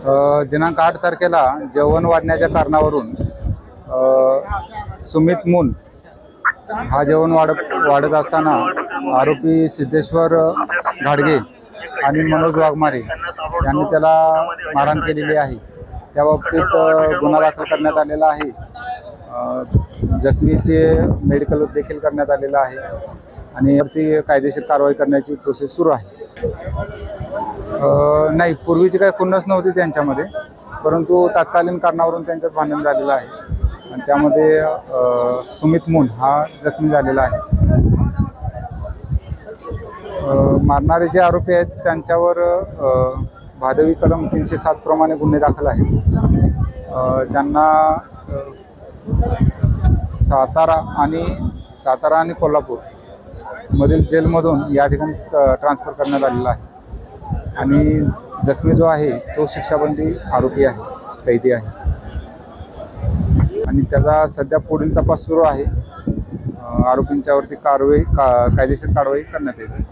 दिनांक 8 तारखेला जेवण वाढण्याच्या कारणावरून सुमित मून हा जेवण वाढत असताना आरोपी सिद्धेश्वर घाडगे आणि मनोज वाघमारे यांनी त्याला मारहाण केलेली आहे। त्या बाबतीत गुन्हा दाखल करण्यात आलेला आहे। जखमीचे मेडिकल देखील करण्यात आलेला आहे आणि वरती कायदेशीर कारवाई करण्याची प्रोसेस सुरू आहे। नाही, पूर्वीची काही खुन्नस नव्हती त्यांच्यामध्ये, परंतु तात्कालीन कारणावरून त्यांच्यात भांडण झालेलं आहे आणि त्यामध्ये सुमित मून हा जखमी झालेला आहे। मारणारे जे आरोपी आहेत त्यांच्यावर भादवी कलम 307 प्रमाणे गुन्हे दाखल आहेत। त्यांना सातारा आणि कोल्हापूर मधील जेलमधून या ठिकाणी ट्रान्सफर करण्यात आलेला आहे आणि जखमी जो आहे तो शिक्षाबंदी आरोपी आहे, कैदी आहे आणि त्याचा सध्या पुढील तपास सुरू आहे। आरोपींच्यावरती कायदेशीर कारवाई करण्यात येईल।